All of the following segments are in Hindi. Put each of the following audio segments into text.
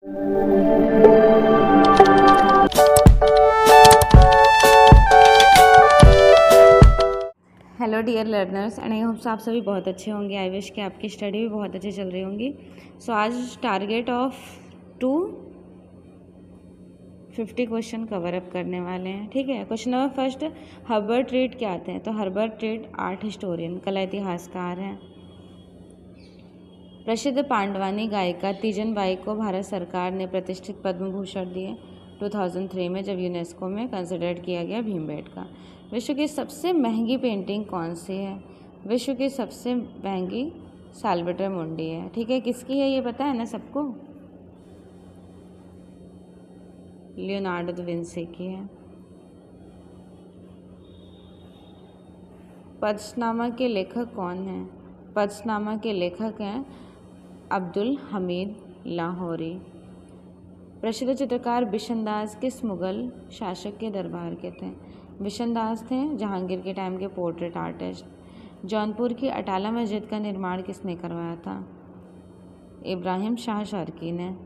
Hello dear learners and I hopes आप सभी बहुत अच्छे होंगे। आई विश कि आपकी स्टडी भी बहुत अच्छी चल रही होंगी। सो आज target of 250 question cover up करने वाले हैं। ठीक है, question number first, Herbert read क्या आते हैं? तो हर्बर्ट रीड आर्ट हिस्टोरियन, कला इतिहासकार हैं। प्रसिद्ध पांडवानी गायिका तीजन बाई को भारत सरकार ने प्रतिष्ठित पद्म भूषण दिए 2003 में, जब यूनेस्को में कंसिडर्ड किया गया भीमबेटका। विश्व की सबसे महंगी पेंटिंग कौन सी है? विश्व की सबसे महंगी साल्वेटर मुंडी है। ठीक है, किसकी है ये पता है ना सबको? लियोनार्डो दा विंसी की है। पंचनामा के लेखक कौन हैं? पंचनामा के लेखक हैं अब्दुल हमीद लाहौरी। प्रसिद्ध चित्रकार बिशनदास किस मुगल शासक के दरबार के थे? बिशनदास थे जहांगीर के टाइम के पोर्ट्रेट आर्टिस्ट। जौनपुर की अटाला मस्जिद का निर्माण किसने करवाया था? इब्राहिम शाह शर्की ने।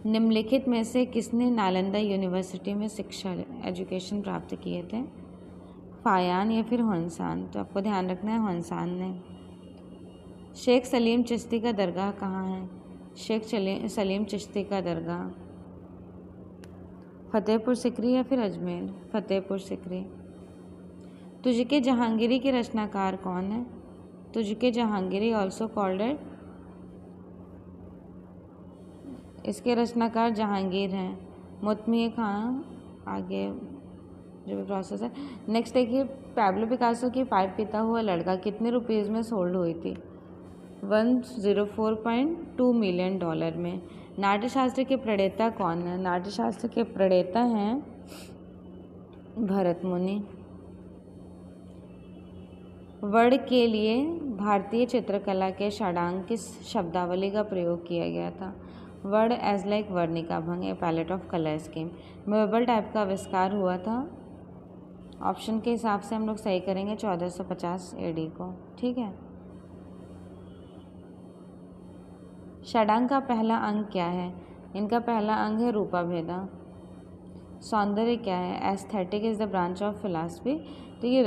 निम्नलिखित में से किसने नालंदा यूनिवर्सिटी में शिक्षा एजुकेशन प्राप्त किए थे? फायान या फिर हुनसान? तो आपको ध्यान रखना है हुनसान ने। शेख सलीम चिश्ती का दरगाह कहाँ है? शेख सलीम चिश्ती का दरगाह फतेहपुर सिकरी या फिर अजमेर? फतेहपुर सिकरी। तुझके जहांगीरी के रचनाकार कौन है? तुझके जहांगीरी ऑल्सो कॉल्ड एट, इसके रचनाकार जहांगीर हैं। मुतमी खां, आगे जो भी प्रोसेस है। नेक्स्ट देखिए, पैब्लो पिकासो की पाइप पीता हुआ लड़का कितने रुपीज़ में सोल्ड हुई थी? 104.2 मिलियन डॉलर में। नाट्यशास्त्र के प्रणेता कौन है? नाट्यशास्त्र के प्रणेता हैं भरत मुनि। वर्ण के लिए भारतीय चित्रकला के षडांग किस शब्दावली का प्रयोग किया गया था? वर्ड एज लाइक वर्णिका भंग, a palette of colour scheme. Movable type का आविष्कार हुआ था, ऑप्शन के हिसाब से हम लोग सही करेंगे 1450 AD को। ठीक है। षडांग का पहला अंग क्या है? इनका पहला अंग है रूपाभेदा। सौंदर्य क्या है? Aesthetic is the branch of philosophy. तो ये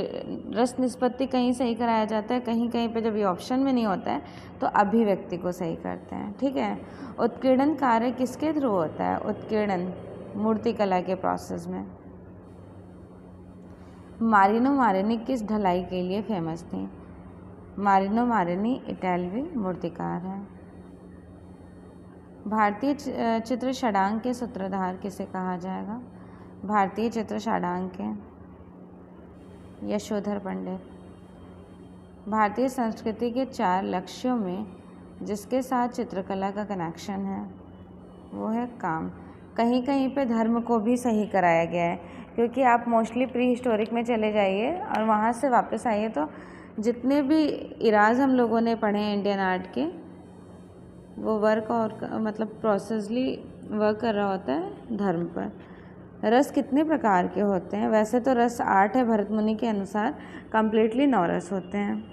रस निष्पत्ति कहीं सही कराया जाता है, कहीं कहीं पे जब ये ऑप्शन में नहीं होता है तो अभिव्यक्ति को सही करते हैं। ठीक है। उत्कीर्णन कार्य किसके थ्रू होता है? उत्कीर्णन मूर्तिकला के प्रोसेस में। मारिनो मारेनी किस ढलाई के लिए फेमस थी? मारिनो मारेनी इटालवी मूर्तिकार हैं। भारतीय चित्र षडांग के सूत्रधार किसे कहा जाएगा? भारतीय चित्र षडांग के यशोधर पंडित। भारतीय संस्कृति के 4 लक्ष्यों में जिसके साथ चित्रकला का कनेक्शन है वो है काम। कहीं कहीं पे धर्म को भी सही कराया गया है, क्योंकि आप मोस्टली प्री हिस्टोरिक में चले जाइए और वहाँ से वापस आइए तो जितने भी इराज हम लोगों ने पढ़े हैं इंडियन आर्ट के, वो वर्क और मतलब प्रोसेसली वर्क कर रहा होता है धर्म पर। रस कितने प्रकार के होते हैं? वैसे तो रस 8 है भरत मुनि के अनुसार, कंप्लीटली 9 रस होते हैं।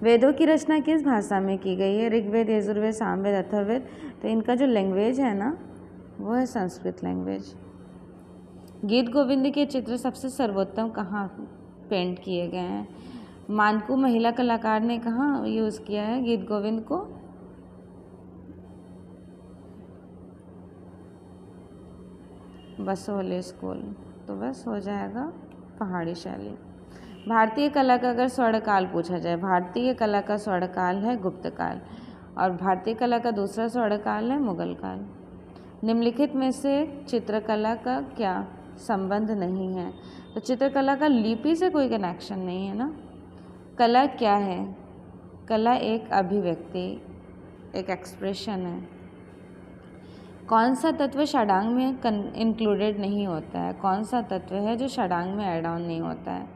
वेदों की रचना किस भाषा में की गई है? ऋग्वेद, यजुर्वेद, सामवेद, अथर्ववेद। तो इनका जो लैंग्वेज है ना वो है संस्कृत लैंग्वेज। गीत गोविंद के चित्र सबसे सर्वोत्तम कहाँ पेंट किए गए हैं? मानकू महिला कलाकार ने कहाँ यूज़ किया है गीत गोविंद को? बसोहली स्कूल। तो बस हो जाएगा पहाड़ी शैली। भारतीय कला का अगर स्वर्णकाल पूछा जाए, भारतीय कला का स्वर्णकाल है गुप्त काल और भारतीय कला का दूसरा स्वर्णकाल है मुगल काल। निम्नलिखित में से चित्रकला का क्या संबंध नहीं है? तो चित्रकला का लिपि से कोई कनेक्शन नहीं है ना। कला क्या है? कला एक अभिव्यक्ति, एक एक्सप्रेशन है। कौन सा तत्व षडांग में इंक्लूडेड नहीं होता है? कौन सा तत्व है जो षडांग में ऐड ऑन नहीं होता है?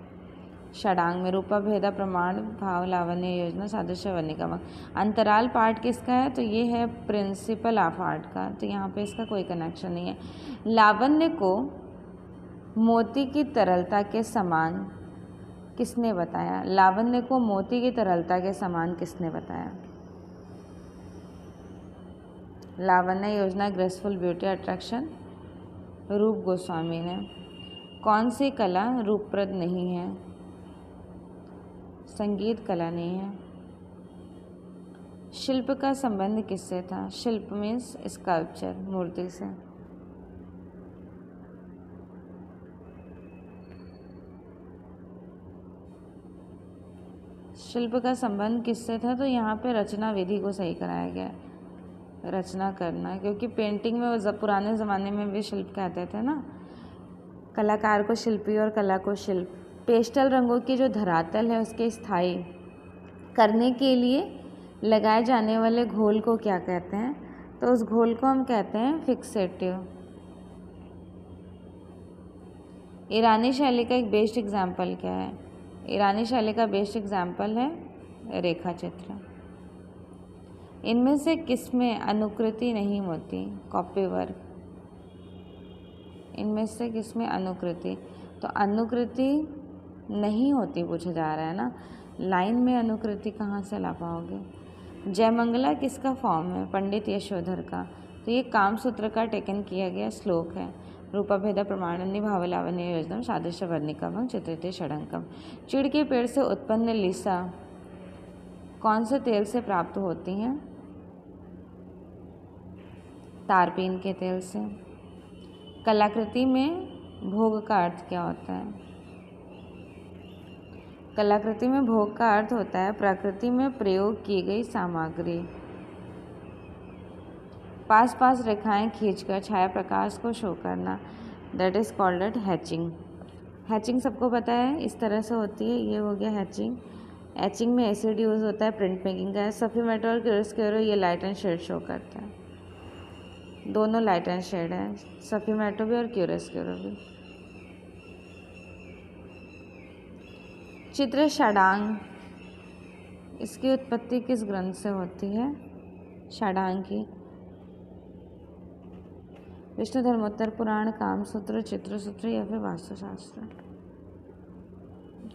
षडांग में रूपभेदा, प्रमाण, भाव, लावण्य, योजना, सादृश्य, वर्णिका। अंतराल पार्ट किसका है? तो ये है प्रिंसिपल ऑफ आर्ट का, तो यहाँ पे इसका कोई कनेक्शन नहीं है। लावण्य को मोती की तरलता के समान किसने बताया? लावण्य को मोती की तरलता के समान किसने बताया? लावण्य योजना ग्रेसफुल ब्यूटी अट्रैक्शन रूप गोस्वामी ने। कौन सी कला रूपप्रद नहीं है? संगीत कला नहीं है। शिल्प का संबंध किससे था? शिल्प मीन्स स्कल्पचर, मूर्ति से। शिल्प का संबंध किससे था? तो यहाँ पे रचना विधि को सही कराया गया है, रचना करना, क्योंकि पेंटिंग में वो पुराने ज़माने में भी शिल्प कहते थे ना, कलाकार को शिल्पी और कला को शिल्प। पेस्टल रंगों की जो धरातल है उसके स्थायी करने के लिए लगाए जाने वाले घोल को क्या कहते हैं? तो उस घोल को हम कहते हैं फिक्सेटिव। ईरानी शैली का एक बेस्ट एग्जाम्पल क्या है? ईरानी शैली का बेस्ट एग्जाम्पल है रेखा चित्र। इनमें से किसमें अनुकृति नहीं होती? Copy work. इनमें से किसमें अनुकृति? तो अनुकृति नहीं होती पूछा जा रहा है ना, लाइन में अनुकृति कहाँ से ला पाओगे? जयमंगला किसका फॉर्म है? पंडित यशोधर का। तो ये कामसूत्र का टेकन किया गया श्लोक है। रूपा भेदा प्रमाणनि भावलावन्य योजना सादृश्य वर्णिकम चित्रित षडंकम। चिड़ के पेड़ से उत्पन्न लिसा कौन से तेल से प्राप्त होती हैं? तारपीन के तेल से। कलाकृति में भोग का अर्थ क्या होता है? कलाकृति में भोग का अर्थ होता है प्रकृति में प्रयोग की गई सामग्री। पास पास रेखाएं खींचकर छाया प्रकाश को शो करना, that is called eight hatching. Hatching सबको पता है, इस तरह से होती है। ये हो गया हैचिंग। एचिंग में एसिड यूज़ होता है प्रिंट मेकिंग का। सफीमेटो और क्यूरोस्क्योरो ये लाइट एंड शेड शो करता है, दोनों लाइट एंड शेड है, सफीमेटो भी और क्यूरोस्क्योरो भी। चित्र षडांग, इसकी उत्पत्ति किस ग्रंथ से होती है? षडांग की विष्णु धर्मोत्तर पुराण, कामसूत्र, चित्रसूत्र या फिर वास्तुशास्त्र?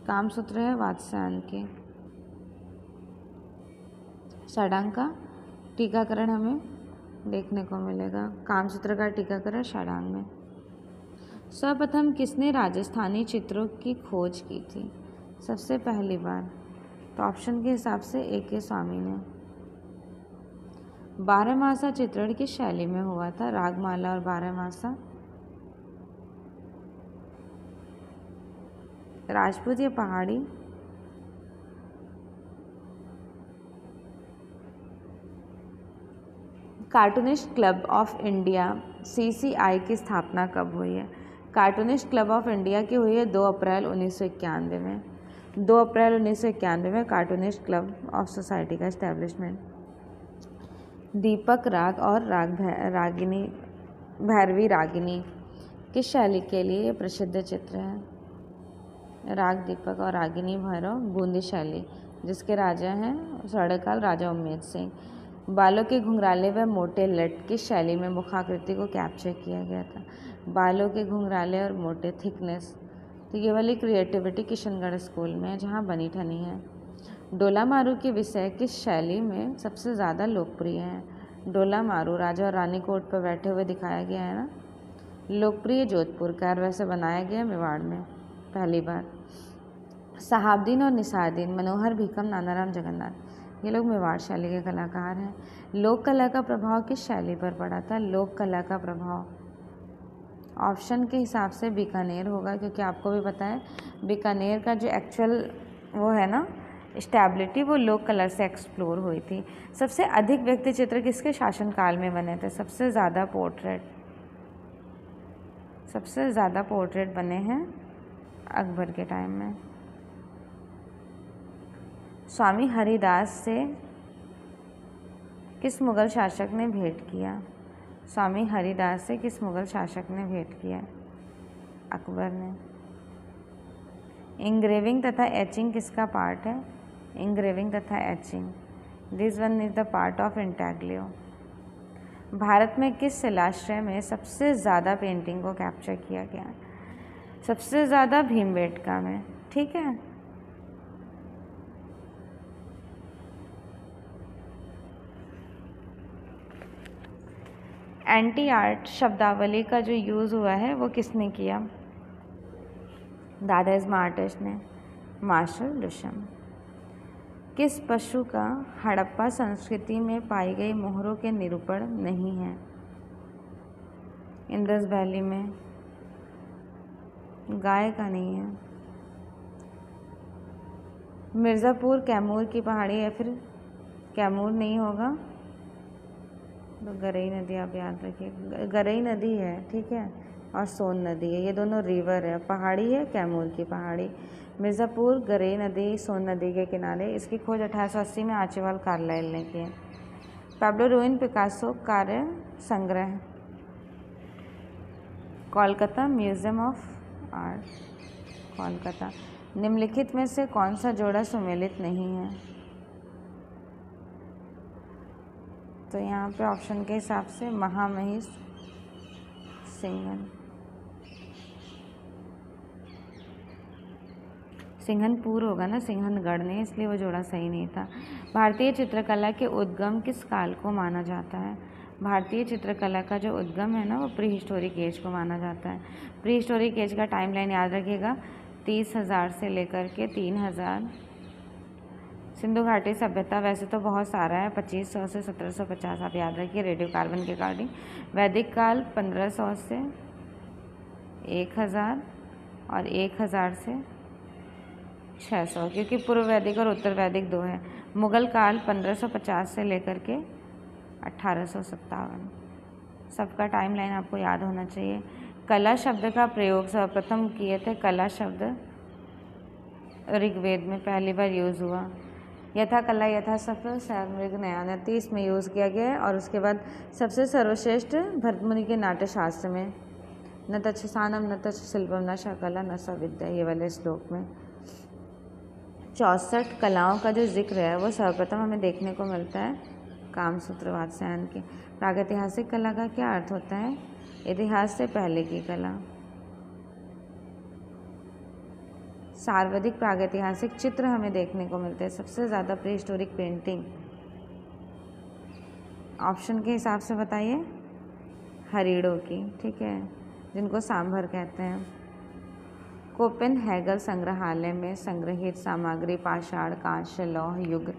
कामसूत्र है वात्स्यायन के। षडांग का टीकाकरण हमें देखने को मिलेगा, कामसूत्र का टीकाकरण षडांग में। सर्वप्रथम किसने राजस्थानी चित्रों की खोज की थी? सबसे पहली बार, तो ऑप्शन के हिसाब से A.K. स्वामी ने। 12मासा चित्रण किस शैली में हुआ था? रागमाला और 12मासा? राजपूत या पहाड़ी? Cartoonist club of India CCI की स्थापना कब हुई है? कार्टूनिस्ट क्लब ऑफ इंडिया की हुई है 2 अप्रैल 1991 में। 2 अप्रैल 1991 में कार्टूनिस्ट क्लब ऑफ सोसाइटी का इस्टेब्लिशमेंट। दीपक राग और रागिनी भैरवी रागिनी किस शैली के लिए प्रसिद्ध चित्र है? राग दीपक और रागिनी भैरव बूंदी शैली, जिसके राजा हैं स्वर्णकाल राजा उम्मेद सिंह। बालों के घुंघराले व मोटे लट किस शैली में मुखाकृति को कैप्चर किया गया था? बालों के घुंघराले और मोटे थिकनेस, तो ये वाली क्रिएटिविटी किशनगढ़ स्कूल में है जहाँ बनी ठनी है। डोला मारू के विषय किस शैली में सबसे ज़्यादा लोकप्रिय है? डोला मारू राजा और रानी कोर्ट पर बैठे हुए दिखाया गया है ना। लोकप्रिय जोधपुर का, वैसे बनाया गया मेवाड़ में पहली बार। सहाबुद्दीन और निसारुद्दीन, मनोहर भीकम, नानाराम जगन्नाथ, ये लोग मेवाड़ शैली के कलाकार हैं। लोक कला का प्रभाव किस शैली पर पड़ा था? लोक कला का प्रभाव ऑप्शन के हिसाब से बीकानेर होगा, क्योंकि आपको भी पता है बीकानेर का जो एक्चुअल वो है ना स्टेबिलिटी, वो लोक कला से एक्सप्लोर हुई थी। सबसे अधिक व्यक्ति चित्र किसके शासनकाल में बने थे? सबसे ज़्यादा पोर्ट्रेट बने हैं अकबर के टाइम में। स्वामी हरिदास से किस मुग़ल शासक ने भेंट किया? स्वामी हरिदास से किस मुग़ल शासक ने भेंट किया? अकबर ने। इंग्रेविंग तथा एचिंग किसका पार्ट है? इंग्रेविंग तथा etching, this one is the part of intaglio. Bharat में किस शिलाश्रय में सबसे ज़्यादा पेंटिंग को कैप्चर किया गया? सबसे ज़्यादा भीमबेटका में। ठीक है, एंटी आर्ट शब्दावली का जो यूज़ हुआ है वो किसने किया? दादाइज्म आर्टिस्ट ने, मार्शल दुशम। किस पशु का हड़प्पा संस्कृति में पाई गई मोहरों के निरूपण नहीं है? इंडस वैली में। गाय का नहीं है। मिर्ज़ापुर कैमूर की पहाड़ी या फिर कैमूर नहीं होगा तो गरई नदी आप याद रखिए। गरई नदी है, ठीक है, और सोन नदी है, ये दोनों रिवर है। पहाड़ी है कैमूर की पहाड़ी। मिर्ज़ापुर, गरई नदी, सोन नदी के किनारे। इसकी खोज 1880 में आर्चिबाल्ड कार्लाइल ने की है। पैब्लो रुइन पिकासो कार्य संग्रह, Kolkata museum of art, Kolkata. निम्नलिखित में से कौन सा जोड़ा सुमेलित नहीं है? तो यहाँ पे ऑप्शन के हिसाब से महामहिष, सिंघन। सिंघनपुर होगा ना, सिंघनगढ़ नहीं, इसलिए वो जोड़ा सही नहीं था। भारतीय चित्रकला के उद्गम किस काल को माना जाता है? भारतीय चित्रकला का जो उद्गम है ना वो प्री हिस्टोरिक एज को माना जाता है। प्री हिस्टोरिक एज का टाइमलाइन याद रखिएगा, 30,000 से लेकर के 3,000। सिंधु घाटी सभ्यता वैसे तो बहुत सारा है, 2500 से 1750 आप याद रखिए रेडियो कार्बन के अकॉर्डिंग। वैदिक काल 1500 से 1000 और 1000 से 600, क्योंकि पूर्व वैदिक और उत्तर वैदिक दो है। मुगल काल 1550 से लेकर के 1857। सबका टाइमलाइन आपको याद होना चाहिए। कला शब्द का प्रयोग सर्वप्रथम किए थे, कला शब्द ऋग्वेद में पहली बार यूज़ हुआ। यथा कला यथा सफल सामृग नयानति इसमें यूज़ किया गया है। और उसके बाद सबसे सर्वश्रेष्ठ भरतमुनि के नाट्यशास्त्र में न तच्छसानम न तच्छ शिल्पम न शकला न सविद्या, ये वाले श्लोक में 64 कलाओं का जो जिक्र है वो सर्वप्रथम हमें देखने को मिलता है कामसूत्र वात्स्यायन के। प्रागैतिहासिक कला का क्या अर्थ होता है? इतिहास से पहले की कला। सर्वाधिक प्रागैतिहासिक चित्र हमें देखने को मिलते हैं, सबसे ज़्यादा प्री हिस्टोरिक पेंटिंग। ऑप्शन के हिसाब से बताइए। हरिड़ों की, ठीक है, जिनको सांभर कहते हैं। कोपेनहेगन संग्रहालय में संग्रहित सामग्री पाषाण, कांस्य, लौह युग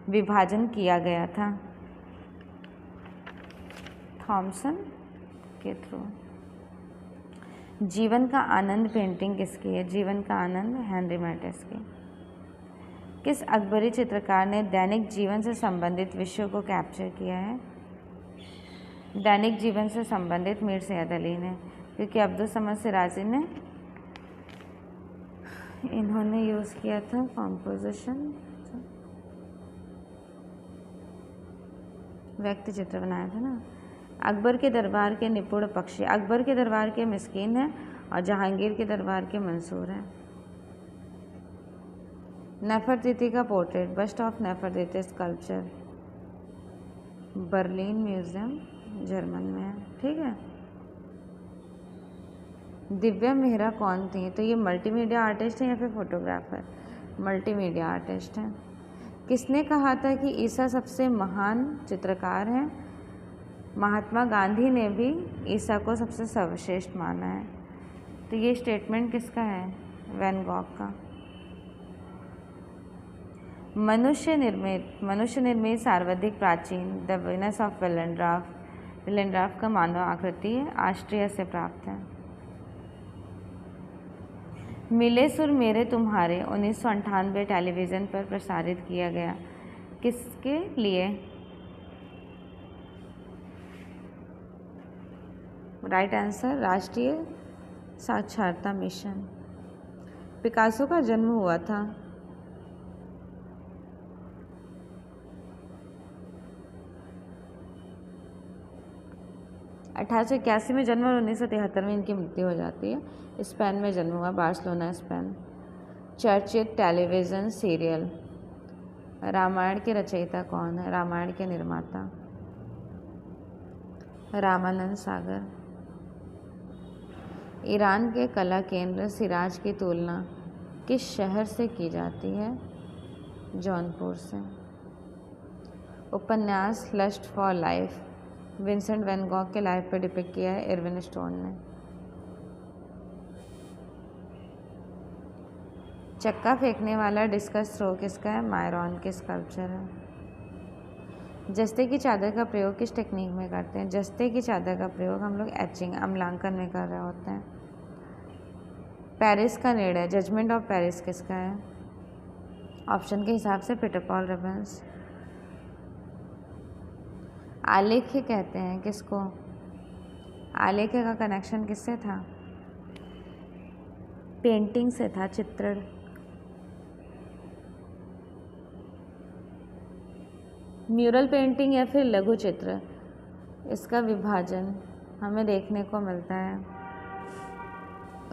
विभाजन किया गया था थॉमसन के थ्रू। जीवन का आनंद पेंटिंग किसकी है? जीवन का आनंद हेनरी मैटिस की। किस अकबरी चित्रकार ने दैनिक जीवन से संबंधित विषयों को कैप्चर किया है? दैनिक जीवन से संबंधित मीर सैयद अली ने, क्योंकि अब्दुल समद सिराजी ने इन्होंने यूज़ किया था कॉम्पोजिशन, व्यक्ति चित्र बनाया था ना। अकबर के दरबार के निपुण पक्षी, अकबर के दरबार के मिस्कीन हैं और जहांगीर के दरबार के मंसूर हैं। नेफरतीती का portrait, bust of Nefertiti sculpture, Berlin museum German में है, ठीक है। दिव्या मेहरा कौन थी? तो ये मल्टीमीडिया आर्टिस्ट है या फिर फोटोग्राफर? मल्टीमीडिया आर्टिस्ट है। किसने कहा था कि ईसा सबसे महान चित्रकार हैं? महात्मा गांधी ने भी ईसा को सबसे सर्वश्रेष्ठ माना है। तो ये स्टेटमेंट किसका है? वैन गॉग का। मनुष्य निर्मित सर्वाधिक प्राचीन द वीनस ऑफ विलेंड्राफ का मानव आकृति है, ऑस्ट्रिया से प्राप्त है। मिले सुर मेरे तुम्हारे 1998 टेलीविज़न पर प्रसारित किया गया, किसके लिए? राइट आंसर राष्ट्रीय साक्षरता मिशन। पिकासो का जन्म हुआ था 1881 में जन्म और 1973 में इनकी मृत्यु हो जाती है। स्पेन में जन्म हुआ, बार्सिलोना स्पेन। चर्चित टेलीविज़न सीरियल रामायण के रचयिता कौन है? रामायण के निर्माता रामानंद सागर। ईरान के कला केंद्र सिराज की तुलना किस शहर से की जाती है? जौनपुर से। उपन्यास Lust for Life Vincent van Gogh के लाइफ पे डिपिक्ट किया है इरविन स्टोन ने। चक्का फेंकने वाला डिस्कस थ्रो किसका है? मायरॉन के स्कल्पचर है। जस्ते की चादर का प्रयोग किस टेक्निक में करते हैं? जस्ते की चादर का प्रयोग हम लोग एचिंग अम्लांकन में कर रहे होते हैं। पेरिस का निर्णय जजमेंट ऑफ पेरिस किसका है? ऑप्शन के हिसाब से पीटर पॉल रबन्स। आलेख्य कहते हैं किसको? आलेख्य का कनेक्शन किससे था? पेंटिंग से था, चित्रण। म्यूरल पेंटिंग या फिर लघु चित्र, इसका विभाजन हमें देखने को मिलता है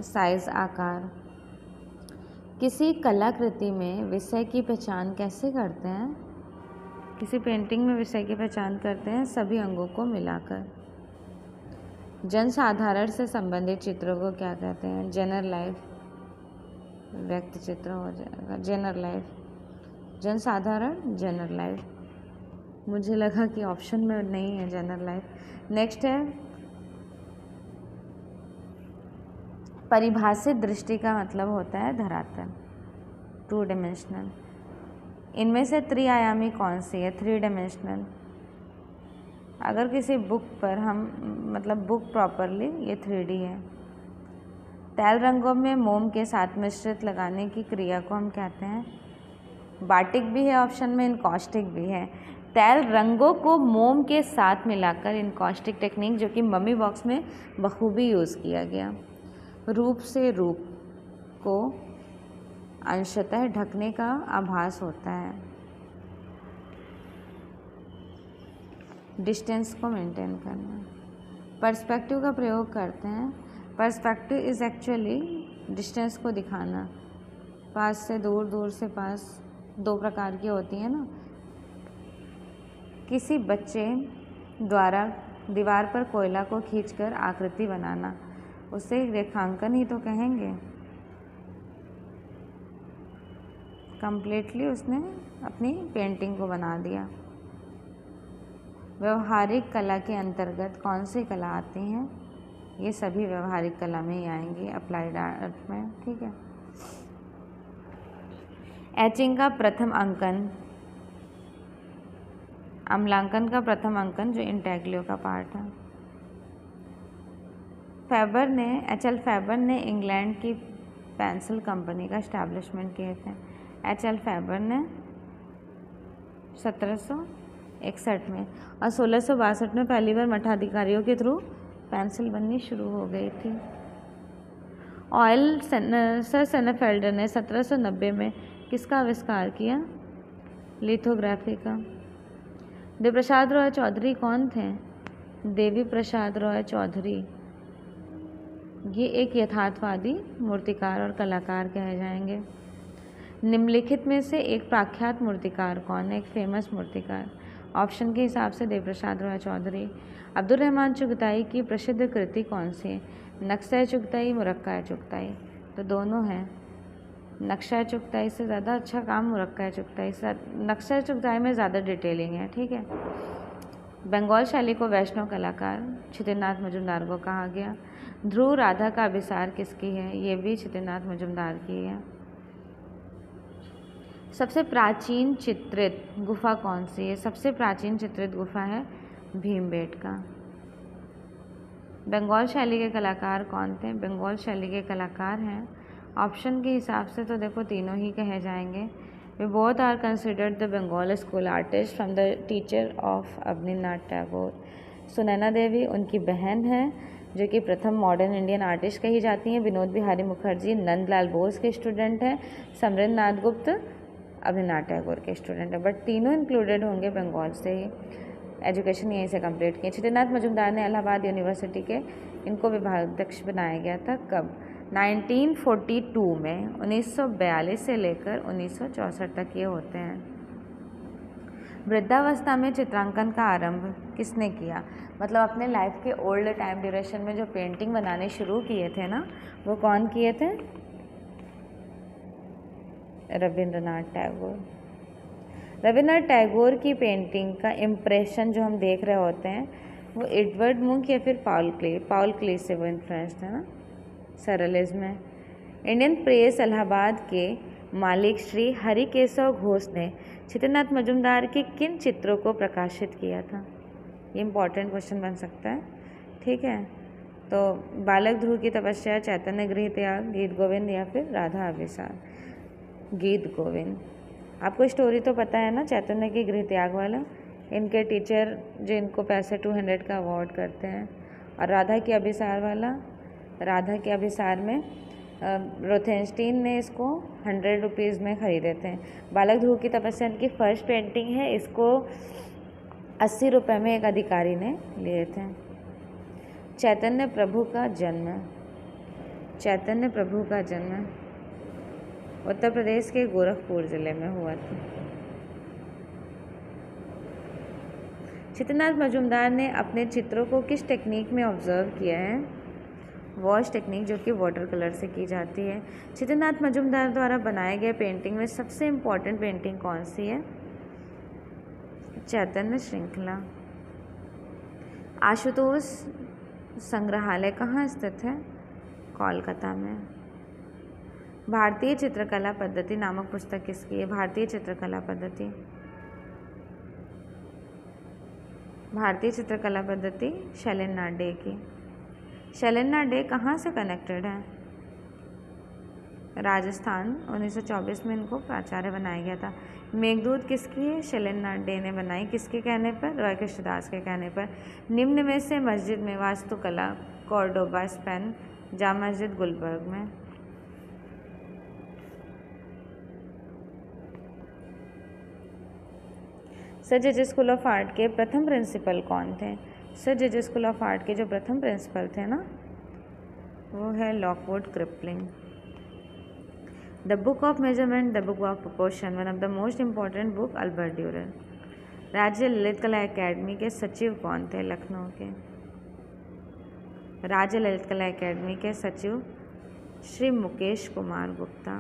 साइज, आकार। किसी कलाकृति में विषय की पहचान कैसे करते हैं? किसी पेंटिंग में विषय की पहचान करते हैं सभी अंगों को मिलाकर। जनसाधारण से संबंधित चित्रों को क्या कहते हैं? जनरल लाइफ, व्यक्ति चित्र हो जाएगा जनरल लाइफ। जनसाधारण, जनरल लाइफ। मुझे लगा कि ऑप्शन में नहीं है जनरल लाइफ। नेक्स्ट है परिभाषित दृष्टि का मतलब होता है धरातल, 2 डायमेंशनल। इनमें से त्रिआयामी कौन सी है? 3 डायमेंशनल। अगर किसी बुक पर हम मतलब बुक प्रॉपरली, ये 3D है। तैल रंगों में मोम के साथ मिश्रित लगाने की क्रिया को हम कहते हैं? बाटिक भी है ऑप्शन में, इनकॉस्टिक भी है। तैल रंगों को मोम के साथ मिलाकर इनकॉस्टिक टेक्निक, जो कि मम्मी बॉक्स में बखूबी यूज़ किया गया। रूप से रूप को अंशतः ढकने का आभास होता है। डिस्टेंस को मेंटेन करना। पर्सपेक्टिव का प्रयोग करते हैं। पर्सपेक्टिव इज़ एक्चुअली डिस्टेंस को दिखाना, पास से दूर, दूर से पास, 2 प्रकार की होती है ना। किसी बच्चे द्वारा दीवार पर कोयला को खींचकर आकृति बनाना, उसे रेखांकन ही तो कहेंगे। कंप्लीटली उसने अपनी पेंटिंग को बना दिया। व्यवहारिक कला के अंतर्गत कौन सी कला आती हैं? ये सभी व्यवहारिक कला में ही आएंगी, अप्लाइड आर्ट में, ठीक है। एचिंग का प्रथम अंकन, अम्लांकन का प्रथम अंकन जो इंटेग्लियो का पार्ट है। एच.एल. फैबर ने इंग्लैंड की पेंसिल कंपनी का एस्टैब्लिशमेंट किए थे। एच.एल. फैबर ने 1761 में, और 1662 में पहली बार मठाधिकारियों के थ्रू पेंसिल बननी शुरू हो गई थी। सर सेनेफेल्डर ने 1790 में किसका आविष्कार किया? लिथोग्राफी का। देवी प्रसाद रॉय चौधरी कौन थे? देवी प्रसाद रॉय चौधरी ये एक यथार्थवादी मूर्तिकार और कलाकार कहे जाएंगे। निम्नलिखित में से एक प्रख्यात मूर्तिकार कौन है? एक फेमस मूर्तिकार। ऑप्शन के हिसाब से देवी प्रसाद रॉय चौधरी। अब्दुल रहमान चुगताई की प्रसिद्ध कृति कौन सी है? नक्शा चुगताई, मुरक्का चुगताई। तो दोनों हैं। नक्शा चुगताई से ज़्यादा अच्छा काम मुरक्का चुगताई से, नक्शा चुगताई में ज़्यादा डिटेलिंग है, ठीक है। बंगाल शैली को वैष्णव कलाकार छितिनाथ मजुमदार को कहा गया। ध्रुव राधा का अभिसार किसकी है? ये भी छितिनाथ मजुमदार की है। सबसे प्राचीन चित्रित गुफा कौन सी है? सबसे प्राचीन चित्रित गुफा है भीमबेटका। बंगाल शैली के कलाकार कौन थे? बंगाल शैली के कलाकार हैं, ऑप्शन के हिसाब से तो देखो तीनों ही कहे जाएंगे। वे both are considered the Bengal school artist from the teacher of Avaninath Tagore. Sunaina Devi उनकी बहन है, जो कि प्रथम मॉडर्न इंडियन आर्टिस्ट कही जाती हैं। विनोद बिहारी मुखर्जी नंदलाल बोस के स्टूडेंट हैं। समरेंद्र नाथ गुप्त अवनीनाथ टैगोर के स्टूडेंट हैं, बट तीनों इंक्लूडेड होंगे बंगाल से ही, एजुकेशन यहीं से कंप्लीट किए। छितिनाथ मजुमदार ने इलाहाबाद यूनिवर्सिटी के इनको विभागाध्यक्ष बनाया गया था। कब? 1942 में। 1942 से लेकर 1964 तक ये होते हैं। वृद्धावस्था में चित्रांकन का आरंभ किसने किया? मतलब अपने लाइफ के ओल्ड टाइम ड्यूरेशन में जो पेंटिंग बनाने शुरू किए थे ना, वो कौन किए थे? रविंद्रनाथ टैगोर। रविंद्रनाथ टैगोर की पेंटिंग का इम्प्रेशन जो हम देख रहे होते हैं वो एडवर्ड मुंक या फिर पाउल क्ले से वो इन्फ्लुएंस था ना सरलिज्म में। इंडियन प्रेस इलाहाबाद के मालिक श्री हरिकेशव घोष ने चित्रनाथ मजुमदार के किन चित्रों को प्रकाशित किया था? ये इम्पॉर्टेंट क्वेश्चन बन सकता है, ठीक है। तो बालक ध्रुव की तपस्या, चैतन्य गृह त्याग, गीत गोविंद या फिर राधा अभिसार। गीत गोविंद। आपको स्टोरी तो पता है ना चैतन्य की गृह त्याग वाला, इनके टीचर जो इनको पैसे 200 का अवार्ड करते हैं। और राधा की अभिसार वाला, राधा के अभिसार में रोथेनस्टीन ने इसको 100 रुपीज़ में ख़रीदे थे। बालक ध्रुव की तपस्या इनकी फर्स्ट पेंटिंग है, इसको 80 रुपये में एक अधिकारी ने लिए थे। चैतन्य प्रभु का जन्म, चैतन्य प्रभु का जन्म उत्तर प्रदेश के गोरखपुर ज़िले में हुआ था। चित्रनाथ मजुमदार ने अपने चित्रों को किस टेक्निक में ऑब्जर्व किया है? वॉश टेक्निक, जो कि वाटर कलर से की जाती है। चित्रनाथ मजुमदार द्वारा बनाए गए पेंटिंग में सबसे इम्पॉर्टेंट पेंटिंग कौन सी है? चैतन्य श्रृंखला। आशुतोष संग्रहालय कहाँ स्थित है? कोलकाता में। भारतीय चित्रकला पद्धति नामक पुस्तक किसकी है? भारतीय चित्रकला पद्धति, भारतीय चित्रकला पद्धति शैलेंद्रनाथ डे की। शैलेंद्रनाथ डे कहाँ से कनेक्टेड है? राजस्थान। 1924 में इनको प्राचार्य बनाया गया था। मेघदूत किसकी है? शैलेंद्रनाथ डे ने बनाई। किसके कहने पर? रॉय कृष्णदास के कहने पर। निम्न में से मस्जिद में वास्तुकला, कॉर्डोबा स्पेन, जामा मस्जिद गुलबर्ग में। सर जजेस स्कूल ऑफ आर्ट के प्रथम प्रिंसिपल कौन थे? सर जजेस स्कूल ऑफ आर्ट के जो प्रथम प्रिंसिपल थे ना, वो है Lockwood Kipling. The book of measurement, the book of proportion, one of the most important book, Albert Durer. Rajya Lalit कला एकेडमी के सचिव कौन थे? लखनऊ के। राज्य ललित कला एकेडमी के सचिव श्री मुकेश कुमार गुप्ता।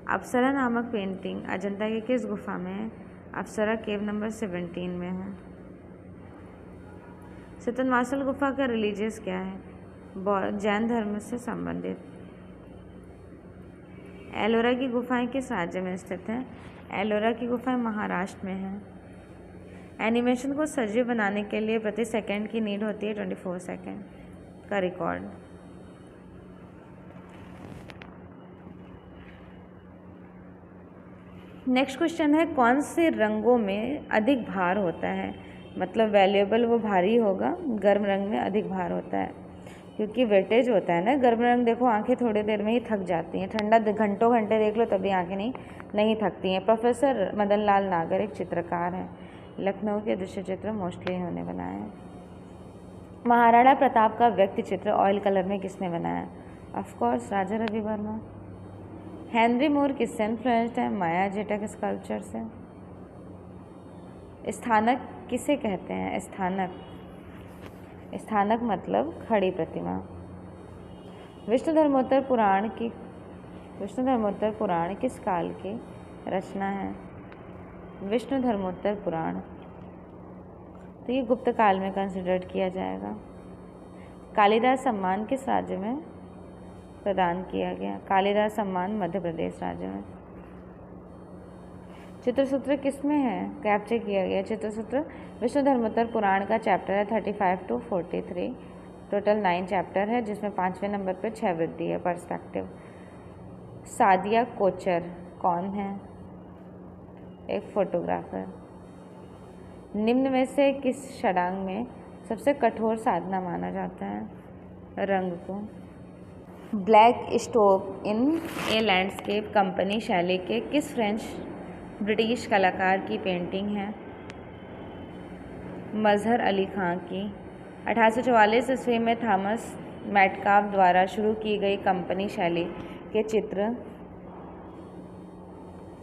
अप्सरा नामक पेंटिंग अजंता की किस गुफा में है? अप्सरा केव नंबर 17 में है। सितनवासल गुफा का रिलीजियस क्या है? जैन धर्म से संबंधित। एलोरा की गुफाएं किस राज्य में स्थित हैं? एलोरा की गुफाएं महाराष्ट्र में हैं। एनिमेशन को सजीव बनाने के लिए प्रति सेकंड की नीड होती है 24 सेकंड का रिकॉर्ड। नेक्स्ट क्वेश्चन है, कौन से रंगों में अधिक भार होता है? मतलब वैल्यूएबल वो भारी होगा, गर्म रंग में अधिक भार होता है, क्योंकि वेटेज होता है ना। गर्म रंग देखो आंखें थोड़ी देर में ही थक जाती हैं, ठंडा घंटों घंटे देख लो तभी आंखें नहीं थकती हैं। प्रोफेसर मदन लाल नागर एक चित्रकार हैं, लखनऊ के दृश्य चित्र मोस्टली इन्होंने बनाए हैं। महाराणा प्रताप का व्यक्ति चित्र ऑयल कलर में किसने बनाया? ऑफकोर्स राजा रवि वर्मा। हेनरी मोर किससे इन्फ्लुएंस्ड है? माया जेटक स्कल्पचर से। स्थानक किसे कहते हैं? स्थानक मतलब खड़ी प्रतिमा। विष्णु धर्मोत्तर पुराण किस काल की रचना है? विष्णु धर्मोत्तर पुराण, तो ये गुप्त काल में कंसिडर्ड किया जाएगा। कालिदास सम्मान किस राज्य में प्रदान किया गया? कालिदास सम्मान मध्य प्रदेश राज्य में। चित्रसूत्र किस में है कैप्चर किया गया? चित्रसूत्र विष्णु धर्मोत्तर पुराण का चैप्टर है 35 to 43। टोटल 9 चैप्टर है, जिसमें 5वें नंबर पर 6 वृद्धि है, पर्सपेक्टिव। सादिया कोचर कौन है? एक फोटोग्राफर। निम्न में से किस षडांग में सबसे कठोर साधना माना जाता है? रंग को। ब्लैक स्टोक इन ए लैंडस्केप कंपनी शैली के किस फ्रेंच ब्रिटिश कलाकार की पेंटिंग है? मजहर अली खां की। 1844 ईस्वी में थॉमस मेटकाफ द्वारा शुरू की गई कंपनी शैली के चित्र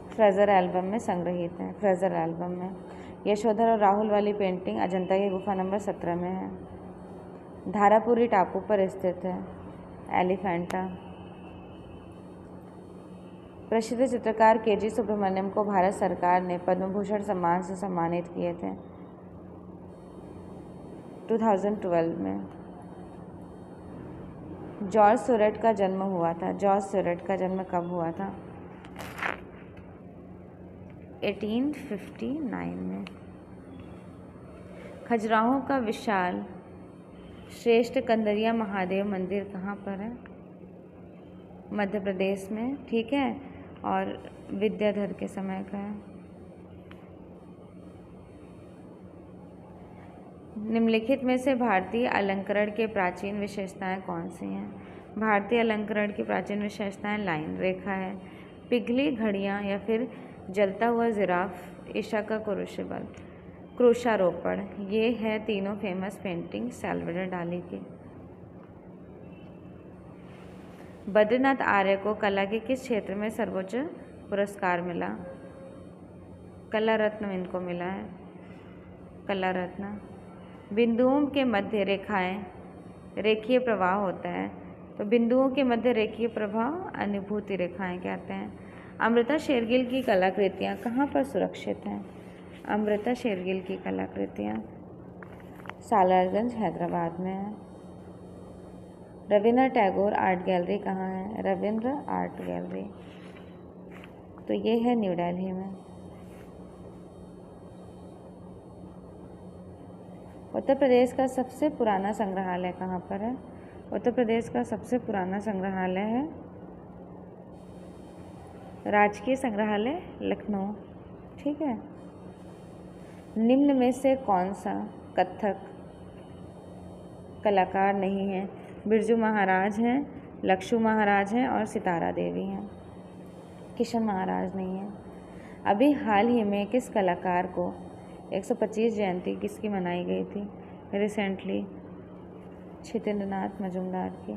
फ्रेजर एल्बम में संग्रहित हैं। फ्रेजर एल्बम में यशोधर और राहुल वाली पेंटिंग अजंता की गुफा नंबर 17 में है। धारापुरी टापू पर स्थित है एलिफेंटा। प्रसिद्ध चित्रकार के.जी. सुब्रमण्यम को भारत सरकार ने पद्म भूषण सम्मान से सम्मानित किए थे। 2012 में। जॉर्ज सोरेट का जन्म हुआ था। जॉर्ज सोरेट का जन्म कब हुआ था? 1859 में। खजुराहो का विशाल श्रेष्ठ कंदरिया महादेव मंदिर कहाँ पर है? मध्य प्रदेश में, ठीक है, और विद्याधर के समय का है। निम्नलिखित में से भारतीय अलंकरण के प्राचीन विशेषताएं कौन सी हैं? भारतीय अलंकरण की प्राचीन विशेषताएं लाइन रेखा है, पिघली घड़ियां या फिर जलता हुआ जिराफ, ईशा का क्रूसिबल, क्रूशारोपण, ये है तीनों फेमस पेंटिंग सैल्वडर डाली की। बद्रीनाथ आर्य को कला के किस क्षेत्र में सर्वोच्च पुरस्कार मिला? कला रत्न इनको मिला है, कला रत्न। बिंदुओं के मध्य रेखाएं रेखीय प्रवाह होता है, तो बिंदुओं के मध्य रेखीय प्रवाह अनुभूति रेखाएं कहते हैं। अमृता शेरगिल की कलाकृतियाँ कहाँ पर सुरक्षित हैं? अमृता शेरगिल की कलाकृतियाँ सालारगंज हैदराबाद में है। रविंद्र टैगोर आर्ट गैलरी कहाँ है? रविंद्र आर्ट गैलरी, तो ये है न्यू दिल्ली में। उत्तर प्रदेश का सबसे पुराना संग्रहालय कहाँ पर है? उत्तर प्रदेश का सबसे पुराना संग्रहालय है राजकीय संग्रहालय लखनऊ, ठीक है। निम्न में से कौन सा कथक कलाकार नहीं है? बिरजू महाराज हैं, लक्षू महाराज हैं और सितारा देवी हैं। किशन महाराज नहीं है। अभी हाल ही में किस कलाकार को 125 जयंती किसकी मनाई गई थी? रिसेंटली छितेंद्रनाथ मजूमदार की।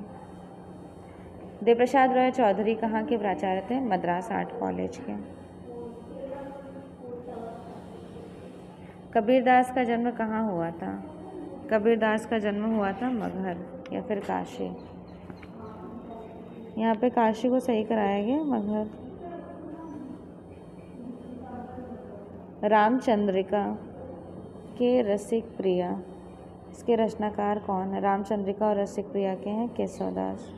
देवप्रसाद रॉय चौधरी कहाँ के प्राचार्य थे? मद्रास आर्ट कॉलेज के। कबीरदास का जन्म कहाँ हुआ था? कबीरदास का जन्म हुआ था मगहर या फिर काशी। यहाँ पे काशी को सही कराया गया, मगहर। रामचंद्रिका के रसिक प्रिया, इसके रचनाकार कौन है? रामचंद्रिका और रसिक प्रिया के हैं केशवदास।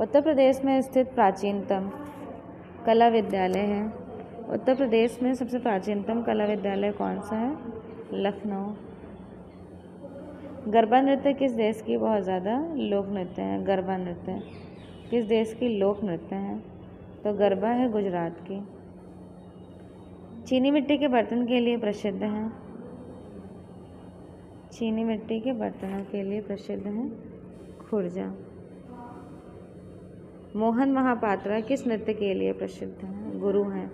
उत्तर प्रदेश में स्थित प्राचीनतम कला विद्यालय है। उत्तर प्रदेश में सबसे प्राचीनतम कला विद्यालय कौन सा है? लखनऊ। गरबा नृत्य किस देश की बहुत ज़्यादा लोक नृत्य है? गरबा नृत्य किस देश की लोक नृत्य है? तो गरबा है गुजरात की। चीनी मिट्टी के बर्तन के लिए प्रसिद्ध हैं। चीनी मिट्टी के बर्तनों के लिए प्रसिद्ध हैं खुर्जा। मोहन महापात्रा किस नृत्य के लिए प्रसिद्ध हैं? गुरु हैं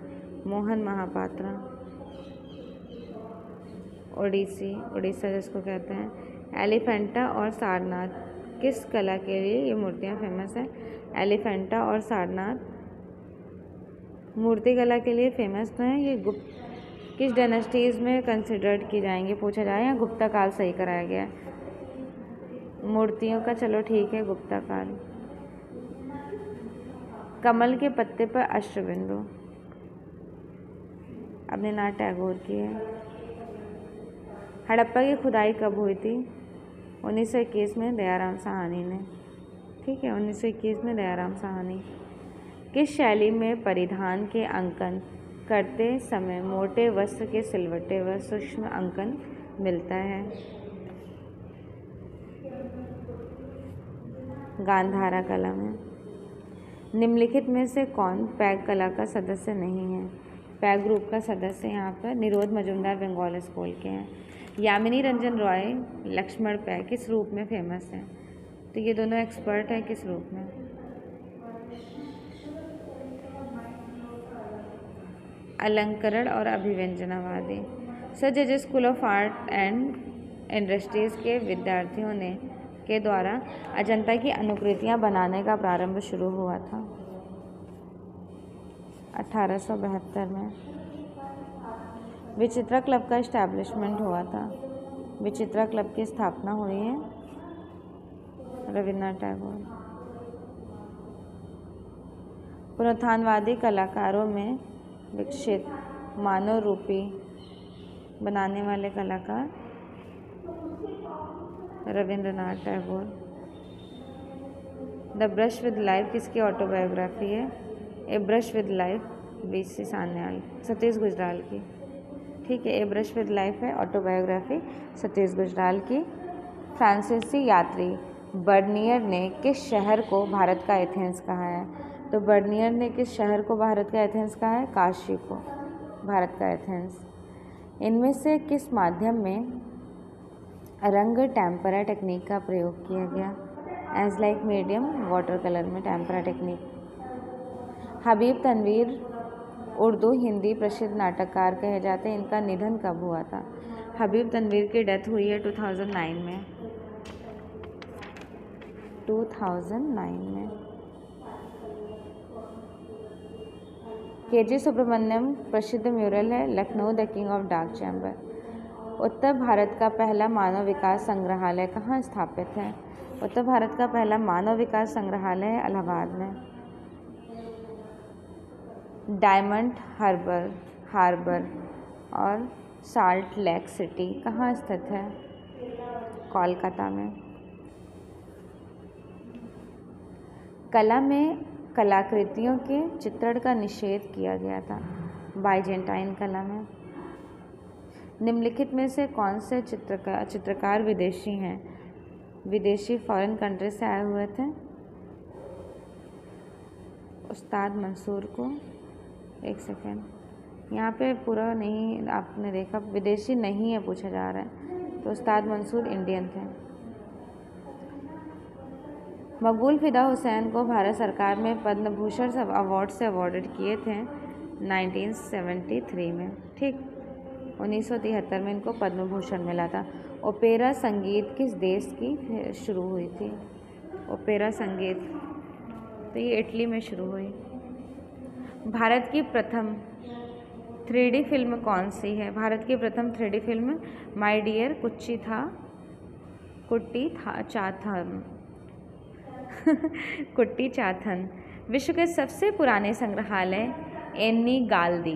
मोहन महापात्रा। ओडिसी, उड़ीसा जिसको कहते हैं। एलिफेंटा और सारनाथ किस कला के लिए ये मूर्तियाँ फेमस हैं? एलिफेंटा और सारनाथ मूर्ति कला के लिए फेमस तो हैं। ये गुप्त किस डायनेस्टीज़ में कंसिडर्ड की जाएंगी पूछा जाए, या गुप्ता काल सही कराया गया है मूर्तियों का? चलो ठीक है, गुप्ता काल। कमल के पत्ते पर अश्रुबिंदु रवींद्रनाथ टैगोर की है। हड़प्पा की खुदाई कब हुई थी? 1921 में दयाराम साहनी ने, ठीक है, 1921 में दयाराम साहनी। किस शैली में परिधान के अंकन करते समय मोटे वस्त्र के सिलवटे व सूक्ष्म अंकन मिलता है? गांधारा कला में। निम्नलिखित में से कौन पैग कला का सदस्य नहीं है? पैग ग्रुप का सदस्य यहाँ पर निरोध मजूमदार बंगाल स्कूल के हैं। यामिनी रंजन रॉय लक्ष्मण पैग किस रूप में फेमस हैं? तो ये दोनों एक्सपर्ट हैं किस रूप में? अलंकरण और अभिव्यंजनावादी। सर जजेस school of art and industries के विद्यार्थियों ने के द्वारा अजंता की अनुकृतियाँ बनाने का प्रारंभ शुरू हुआ था 1872 में। विचित्रा क्लब का इस्टेब्लिशमेंट हुआ था। विचित्रा क्लब की स्थापना हुई है रविंद्रनाथ टैगोर। पुनरुत्थानवादी कलाकारों में विकसित मानव रूपी बनाने वाले कलाकार Rabindranath Tagore. The brush with life किसकी ऑटोबायोग्राफी है? A brush with life VC Sanyal, Satish Gujral की। ठीक है, ए ब्रश विद लाइफ है ऑटोबायोग्राफी सतीश गुजराल की। फ्रांसीसी यात्री बर्नियर ने किस शहर को भारत का एथेंस कहा है? तो बर्नियर ने किस शहर को भारत का एथेंस कहा है? काशी को भारत का एथेंस। इनमें से किस माध्यम में रंग टेम्परा टेक्निक का प्रयोग किया गया? As like medium, water colour में टेम्परा टेक्निक। हबीब तनवीर उर्दू हिंदी प्रसिद्ध नाटककार कहे जाते हैं। इनका निधन कब हुआ था? हबीब तनवीर की डेथ हुई है 2009 में। 2009 में। के.जी. सुब्रमण्यम प्रसिद्ध म्यूरल है Lucknow the king of dark chamber. उत्तर भारत का पहला मानव विकास संग्रहालय कहाँ स्थापित है? उत्तर भारत का पहला मानव विकास संग्रहालय है इलाहाबाद में। डायमंड हार्बर और साल्ट लेक सिटी कहाँ स्थित है? कोलकाता में। कला में कलाकृतियों के चित्रण का निषेध किया गया था बाइजेंटाइन कला में। निम्नलिखित में से कौन से चित्रकार विदेशी हैं? विदेशी फॉरेन कंट्री से आए हुए थे। उस्ताद मंसूर को, एक सेकेंड, यहाँ पे पूरा नहीं आपने देखा, विदेशी नहीं है पूछा जा रहा है, तो उस्ताद मंसूर इंडियन थे। मकबूल फ़िदा हुसैन को भारत सरकार में पद्म भूषण अवार्ड से अवॉर्डेड किए थे 1973 में। ठीक, 1973 में इनको पद्म भूषण मिला था। ओपेरा संगीत किस देश की शुरू हुई थी? ओपेरा संगीत तो ये इटली में शुरू हुई। भारत की प्रथम 3D फिल्म कौन सी है? भारत की प्रथम 3D फिल्म माय डियर कुट्टी चाथन। विश्व के सबसे पुराने संग्रहालय एन्नी गाल्दी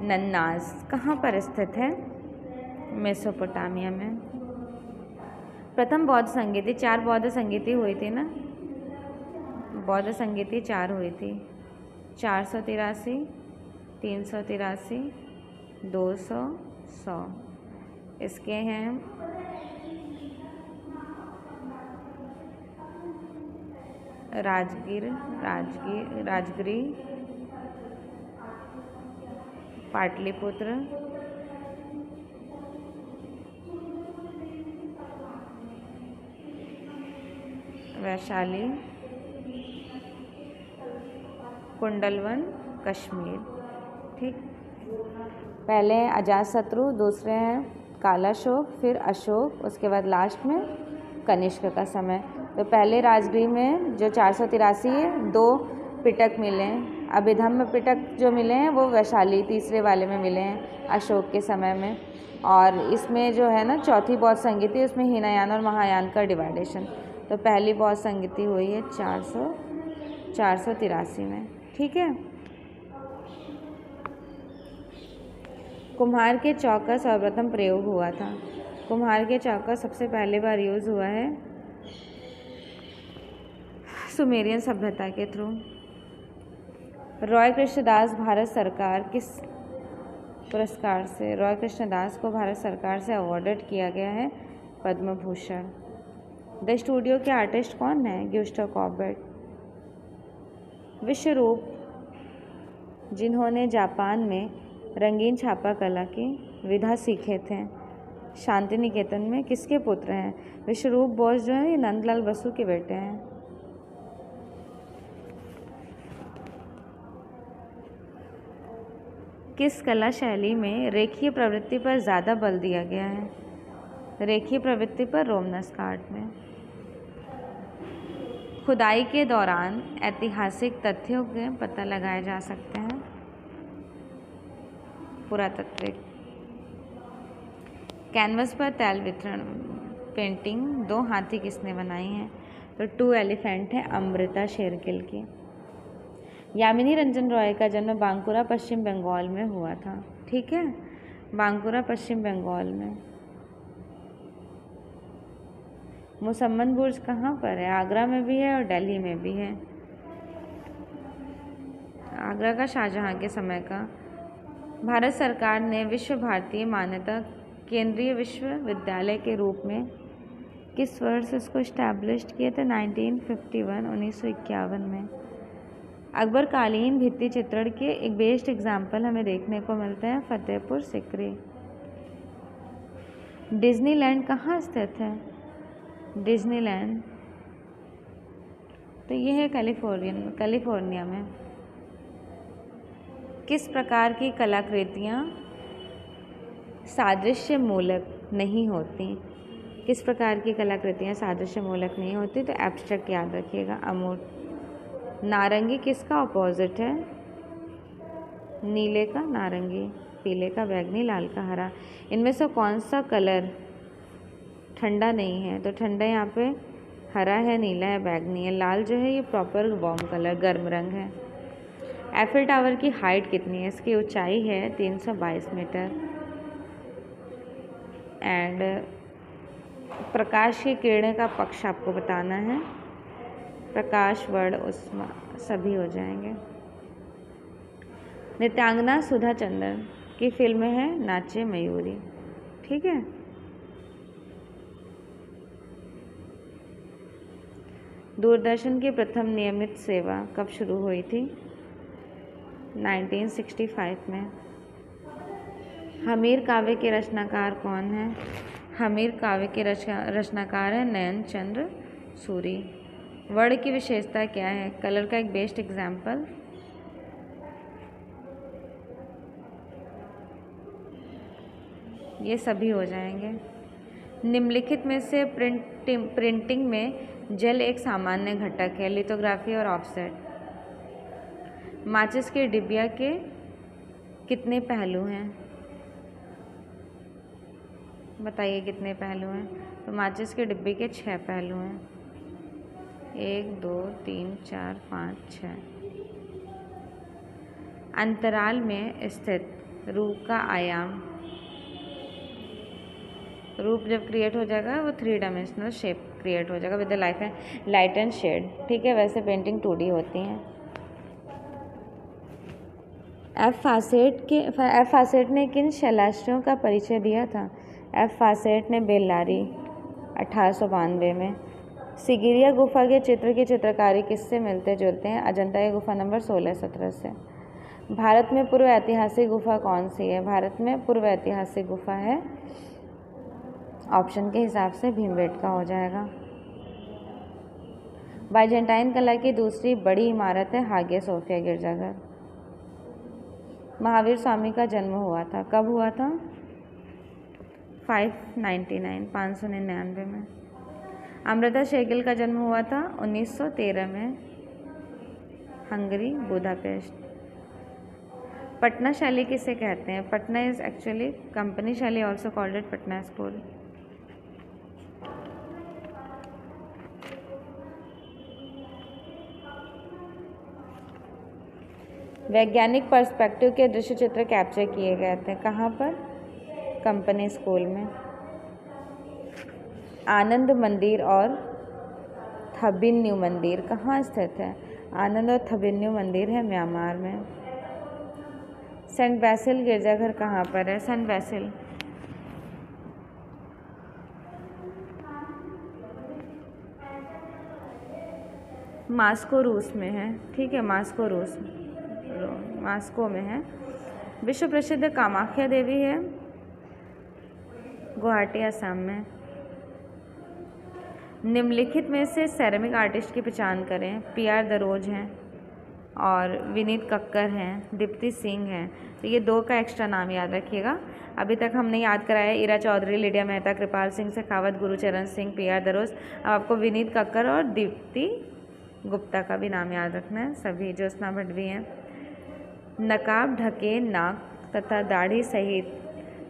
नन्नाज कहाँ पर स्थित है? मेसोपोटामिया में। प्रथम बौद्ध संगीति, 4 बौद्ध संगीति हुई थी ना, बौद्ध संगीति 4 हुई थी, 483, 383, 200, 100। इसके हैं राजगिरी, पाटलिपुत्र, वैशाली, कुंडलवन, कश्मीर। ठीक, पहले हैं अजातशत्रु, दूसरे हैं कालाशोक, फिर अशोक, उसके बाद लास्ट में कनिष्क का समय। तो पहले राजगृह में जो 483 है 2 पिटक मिले हैं। अभिधम्म पिटक जो मिले हैं वो वैशाली तीसरे वाले में मिले हैं अशोक के समय में। और इसमें जो है ना चौथी बौद्ध संगीति, उसमें हीनयान और महायान का डिवाइडेशन। तो पहली बौद्ध संगीति हुई है 483 में। ठीक है। कुम्हार के चौक का सर्वप्रथम प्रयोग हुआ था। कुम्हार के चौक का सबसे पहली बार यूज़ हुआ है सुमेरियन सभ्यता के थ्रू। रॉय कृष्णदास भारत सरकार किस पुरस्कार से, रॉय कृष्णदास को भारत सरकार से अवॉर्डेड किया गया है पद्म भूषण। द स्टूडियो के आर्टिस्ट कौन है? ग्यूस्टो कॉर्बेट। विश्वरूप जिन्होंने जापान में रंगीन छापा कला की विधा सीखे थे शांति निकेतन में, किसके पुत्र हैं? विश्वरूप बोस जो है ये नंदलाल बसु के बेटे हैं। किस कला शैली में रेखीय प्रवृत्ति पर ज़्यादा बल दिया गया है? रेखीय प्रवृत्ति पर रोमनस्क आर्ट में। खुदाई के दौरान ऐतिहासिक तथ्यों के पता लगाए जा सकते हैं। पुरातात्विक। कैनवस पर तैल वितरण पेंटिंग 2 हाथी किसने बनाई हैं? तो 2 एलिफेंट है अमृता शेरगिल की। यामिनी रंजन रॉय का जन्म बांकुरा पश्चिम बंगाल में हुआ था। ठीक है। बांकुरा पश्चिम बंगाल में। मुसम्मन बुर्ज कहाँ पर है? आगरा में भी है और दिल्ली में भी है। आगरा का शाहजहां के समय का। भारत सरकार ने विश्व भारतीय मान्यता केंद्रीय विश्वविद्यालय के रूप में किस वर्ष इसको इस्टेब्लिश्ड किए थे? 1951 में। अकबर कालीन भित्ति चित्रण के एक बेस्ट एग्जाम्पल हमें देखने को मिलते हैं फतेहपुर सिकरी। डिज्नीलैंड कहाँ स्थित है? डिज्नीलैंड तो ये है कैलिफोर्निया में। किस प्रकार की कलाकृतियाँ सादृश्य मूलक नहीं होती? किस प्रकार की कलाकृतियाँ सादृश्य मूलक नहीं होती? तो एब्स्ट्रैक्ट याद रखिएगा, अमूर्त। नारंगी किसका ऑपोजिट है? नीले का नारंगी, पीले का बैगनी, लाल का हरा। इनमें से कौन सा कलर ठंडा नहीं है? तो ठंडा यहाँ पे हरा है, नीला है, बैगनी है। लाल जो है ये प्रॉपर वार्म कलर, गर्म रंग है। एफिल टावर की हाइट कितनी है? इसकी ऊंचाई है 322 मीटर। एंड प्रकाश की किरणें का पक्ष आपको बताना है। प्रकाश, वर्ण, उष्मा सभी हो जाएंगे। नृत्यांगना सुधा चंद्रन की फिल्म है नाचे मयूरी। ठीक है। दूरदर्शन की प्रथम नियमित सेवा कब शुरू हुई थी? 1965 में। हमीर काव्य के रचनाकार कौन है? हमीर काव्य के रचनाकार है नयन चंद्र सूरी। वर्ण की विशेषता क्या है? कलर का एक बेस्ट एग्जाम्पल। ये सभी हो जाएंगे। निम्नलिखित में से प्रिंटिंग में जल एक सामान्य घटक है? लिथोग्राफी और ऑफसेट। माचिस के डिबिया के कितने पहलू हैं? बताइए कितने पहलू हैं? तो माचिस के डिब्बे के 6 पहलू हैं। 1 2 3 4 5 6। अंतराल में स्थित रूप का आयाम। रूप जब क्रिएट हो जाएगा वो 3 डायमेंशनल शेप क्रिएट हो जाएगा with the light and shade. ठीक है। वैसे पेंटिंग 2D होती हैं। एफ फासेट ने किन शैलाश्रियों का परिचय दिया था? एफ फासेट ने बेल्लारी 1892 में। सिगिरिया गुफा के चित्र की चित्रकारी किससे मिलते जुलते हैं? अजंता की गुफा नंबर 16-17 से। भारत में पूर्व ऐतिहासिक गुफा कौन सी है? भारत में पूर्व ऐतिहासिक गुफा है, ऑप्शन के हिसाब से भीमबेटका हो जाएगा। बाइजेंटाइन कला की दूसरी बड़ी इमारत है हागिया सोफिया गिरजाघर। महावीर स्वामी का जन्म हुआ था, कब हुआ था? 599 में। अमृता शेगिल का जन्म हुआ था 1913 में, हंगरी, बुदापेस्ट। पटना शैली किसे कहते हैं? पटना इज एक्चुअली कंपनी शैली, also called it Patna school. वैज्ञानिक पर्सपेक्टिव के दृश्य चित्र कैप्चर किए गए थे, कहाँ पर? कंपनी स्कूल में। आनंद मंदिर और थबिन्यू मंदिर कहाँ स्थित है? आनंद और थबिन्यू मंदिर है म्यांमार में। सेंट बैसिल गिरजाघर कहाँ पर है? सेंट बैसिल मास्को रूस में है। ठीक है। मास्को में है। विश्व प्रसिद्ध कामाख्या देवी है गुवाहाटी, असम में। निम्नलिखित में से सेरेमिक आर्टिस्ट की पहचान करें। PR दरोज हैं और विनीत कक्कर हैं, दीप्ति सिंह हैं। तो ये 2 का एक्स्ट्रा नाम याद रखिएगा। अभी तक हमने याद कराया इरा चौधरी, लिडिया मेहता, कृपाल सिंह शेखावत, गुरुचरण सिंह, PR दरोज। अब आपको विनीत कक्कर और दीप्ति गुप्ता का भी नाम याद रखना है। सभी ज्योत्सना भट्ट भी हैं। नकाब ढके नाक तथा दाढ़ी सहित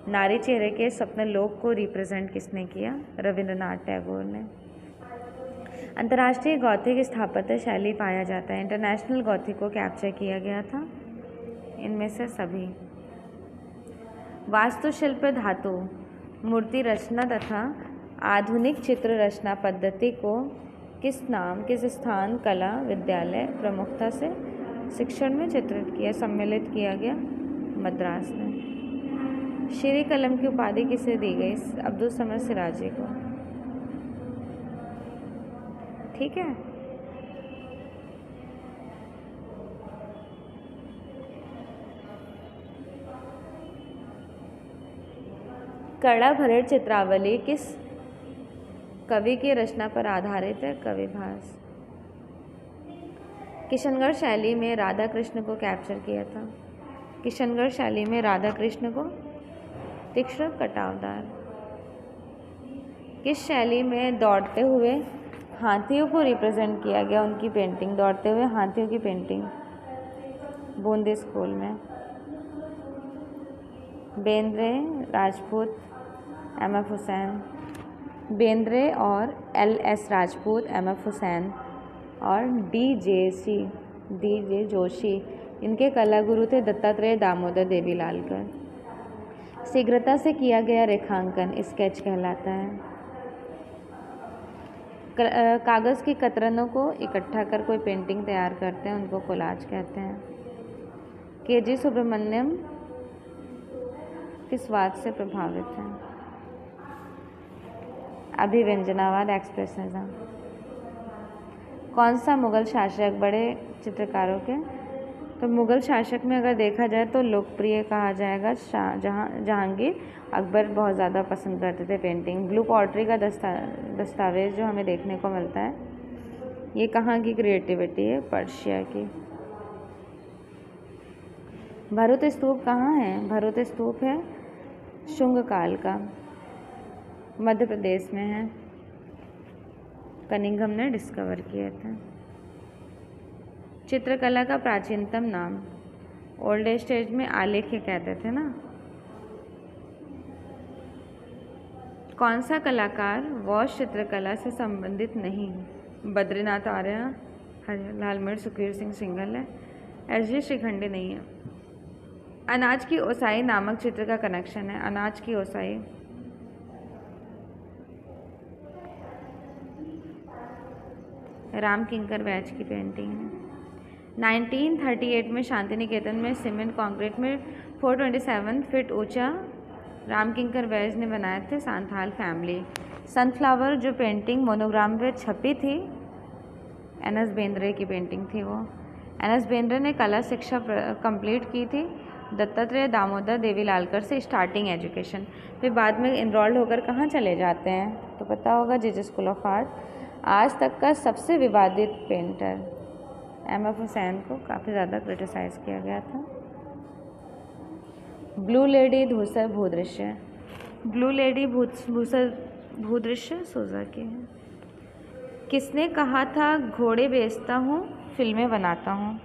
नारी चेहरे के स्वप्न लोक को रिप्रेजेंट किसने किया? रविंद्रनाथ टैगोर ने। अंतर्राष्ट्रीय गौथिक स्थापत्य शैली पाया जाता है। इंटरनेशनल गौथिक को कैप्चर किया गया था। इनमें से सभी। वास्तुशिल्प धातु मूर्ति रचना तथा आधुनिक चित्र रचना पद्धति को किस स्थान कला विद्यालय प्रमुखता से शिक्षण में चित्रित किया सम्मिलित किया गया? मद्रास में। श्री कलम की उपाधि किसे दी गई? अब्दुल समद सिराजी को। ठीक है। कड़ा भरेड़ चित्रावली किस कवि की रचना पर आधारित है? कवि भास। किशनगढ़ शैली में राधा कृष्ण को कैप्चर किया था? किशनगढ़ शैली में राधा कृष्ण को तीक्ष्ण कटावदार। किस शैली में दौड़ते हुए हाथियों को रिप्रेजेंट किया गया? उनकी पेंटिंग, दौड़ते हुए हाथियों की पेंटिंग, बूंदी स्कूल में। बेंद्रे, राजपूत, एम.एफ. हुसैन। बेंद्रे और एल.एस. राजपूत, एम.एफ. हुसैन और डी.जे. जोशी इनके कला गुरु थे दत्तात्रेय दामोदर देवीलालकर। शीघ्रता से किया गया रेखांकन स्केच कहलाता है। कागज़ की कतरनों को इकट्ठा कर कोई पेंटिंग तैयार करते हैं, उनको कोलाज कहते हैं। के.जी. सुब्रमण्यम किस वाद से प्रभावित हैं? अभिव्यंजनावाद, एक्सप्रेशनिज्म। कौन सा मुगल शासक बड़े चित्रकारों के? तो मुगल शासक में अगर देखा जाए तो लोकप्रिय कहा जाएगा जहांगीर। अकबर बहुत ज़्यादा पसंद करते थे पेंटिंग। ब्लू पॉटरी का दस्तावेज जो हमें देखने को मिलता है, ये कहाँ की क्रिएटिविटी है? पर्शिया की। भरूच स्तूप कहाँ है? भरूच स्तूप है शुंग काल का, मध्य प्रदेश में है। कनिंघम ने डिस्कवर किए थे। चित्रकला का प्राचीनतम नाम? ओल्ड स्टेज में आलेख्य कहते थे ना। कौन सा कलाकार वॉश चित्रकला से संबंधित नहीं? बद्रीनाथ आर्य, हरिलाल मिर्च, सुखवीर सिंह सिंघल है। एस.जी. श्रीखंडे नहीं है। अनाज की ओसाई नामक चित्र का कनेक्शन है? अनाज की ओसाई राम किंकर वैज की पेंटिंग है। 1938 में शांति निकेतन में सीमेंट कंक्रीट में 427 फीट ऊंचा राम किंकर वैज ने बनाए थे सांथाल फैमिली। सनफ्लावर जो पेंटिंग मोनोग्राम पे छपी थी, एन.एस. बेंद्रे की पेंटिंग थी वो। एन.एस. बेंद्रे ने कला शिक्षा कंप्लीट की थी दत्तात्रेय दामोदर देवीलालकर से स्टार्टिंग एजुकेशन। फिर बाद में इनरोल्ड होकर कहाँ चले जाते हैं? तो पता होगा जे.जे. School of art. आज तक का सबसे विवादित पेंटर एम.एफ. हुसैन को काफ़ी ज़्यादा क्रिटिसाइज़ किया गया था। ब्लू लेडी धूसर भूदृश्य। ब्लू लेडी धूसर भूदृश्य सोजा की है। किसने कहा था घोड़े बेचता हूँ फिल्में बनाता हूँ?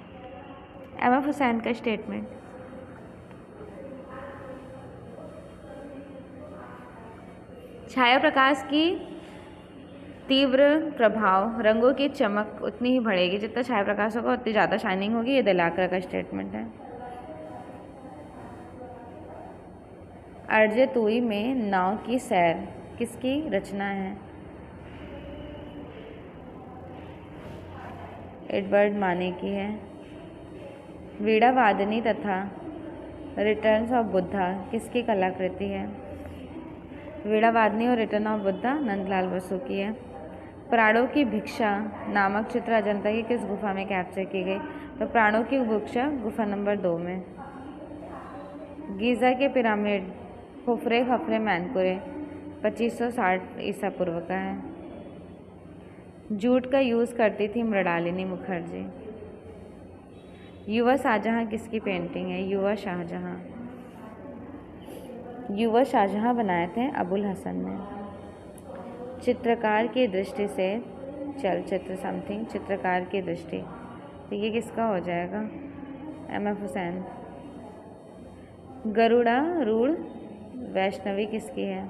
एम.एफ. हुसैन का स्टेटमेंट। छाया प्रकाश की तीव्र प्रभाव रंगों की चमक उतनी ही बढ़ेगी, जितना छाया प्रकाश होगा उतनी ज़्यादा शाइनिंग होगी। ये दिलाकर का स्टेटमेंट है। अर्जे तुई में नाव की सैर किसकी रचना है? एडवर्ड माने की है। वीणा वादनी तथा रिटर्न्स ऑफ बुद्धा किसकी कलाकृति है? वीणा वादनी और रिटर्न ऑफ बुद्धा नंदलाल बसु की है। प्राणों की भिक्षा नामक चित्र अजंता की किस गुफा में कैप्चर की गई? तो प्राणों की भिक्षा गुफा नंबर 2 में। गीज़ा के पिरामिड खुफरे खफरे मैनकुरे 2560 ईसा पूर्व का है। जूट का यूज़ करती थी मृणालिनी मुखर्जी। युवा शाहजहां किसकी पेंटिंग है? युवा शाहजहां। युवा शाहजहां बनाए थे अबुल हसन ने। चित्रकार की दृष्टि से चलचित्र समथिंग चित्रकार की दृष्टि, तो ये किसका हो जाएगा? एम.एफ. हुसैन। गरुड़ा रूढ़ वैष्णवी किसकी है?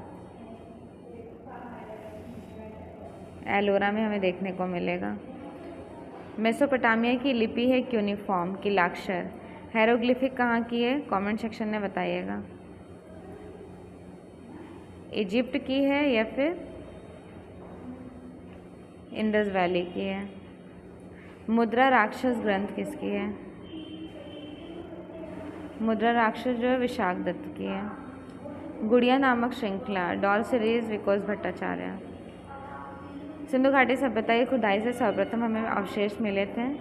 एलोरा में हमें देखने को मिलेगा। मेसोपोटामिया की लिपि है क्यूनिफॉर्म की लाक्षर। हेरोग्लिफिक कहाँ की है? कमेंट सेक्शन में बताइएगा। इजिप्ट की है या फिर इंडस वैली की है? मुद्रा राक्षस ग्रंथ किसकी है? मुद्रा राक्षस जो है विशाख दत्त की है। गुड़िया नामक श्रृंखला, डॉल सीरीज, विकोस भट्टाचार्य। सिंधु घाटी सभ्यता की खुदाई से सर्वप्रथम हमें अवशेष मिले थे।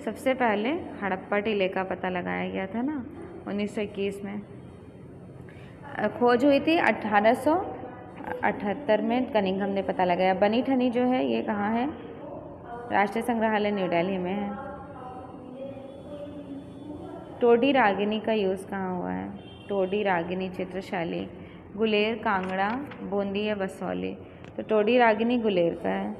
सबसे पहले हड़प्पा टीले का पता लगाया गया था ना 1921 में। खोज हुई थी 1878 में, कनिंघम ने पता लगाया। बनी ठनी जो है ये कहाँ है? राष्ट्रीय संग्रहालय न्यू दिल्ली में है। टोडी रागिनी का यूज़ कहाँ हुआ है? टोडी रागिनी चित्रशैली, गुलेर, कांगड़ा, बूंदी या बसौली? तो टोडी रागिनी गुलेर का है।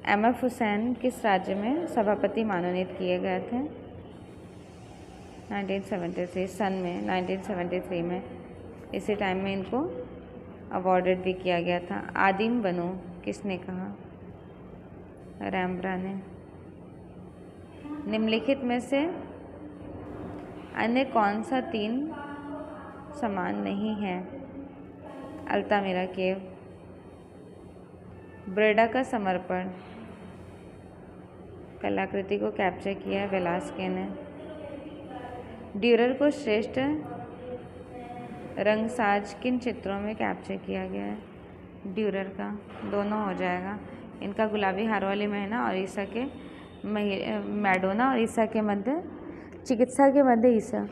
एमएफ हुसैन किस राज्य में सभापति मनोनीत किए गए थे? 1973 सन में, 1973 में। इसी टाइम में इनको अवॉर्डेड भी किया गया था। आदिम बनो किसने कहा? रैम्ब्रा ने। निम्नलिखित में से अन्य कौन सा 3 समान नहीं है? अल्तामिरा केव। ब्रेडा का समर्पण, कलाकृति को कैप्चर किया है वेलास्के ने। ड्यूरर को श्रेष्ठ रंगसाज किन चित्रों में कैप्चर किया गया है? ड्यूरर का, दोनों हो जाएगा। इनका गुलाबी हार वाली मैना और ईसा के मैडोना और ईसा के मध्य, चिकित्सा के मध्य ईसा।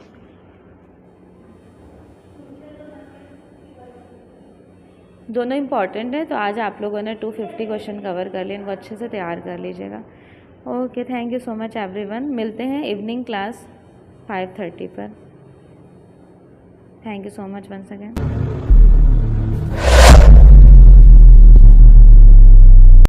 दोनों इम्पॉर्टेंट है। तो आज आप लोगों ने 250 क्वेश्चन कवर कर लिए, इनको अच्छे से तैयार कर लीजिएगा। Okay, thank you so much everyone. मिलते हैं इवनिंग क्लास 5:30 पर। Thank you so much once again.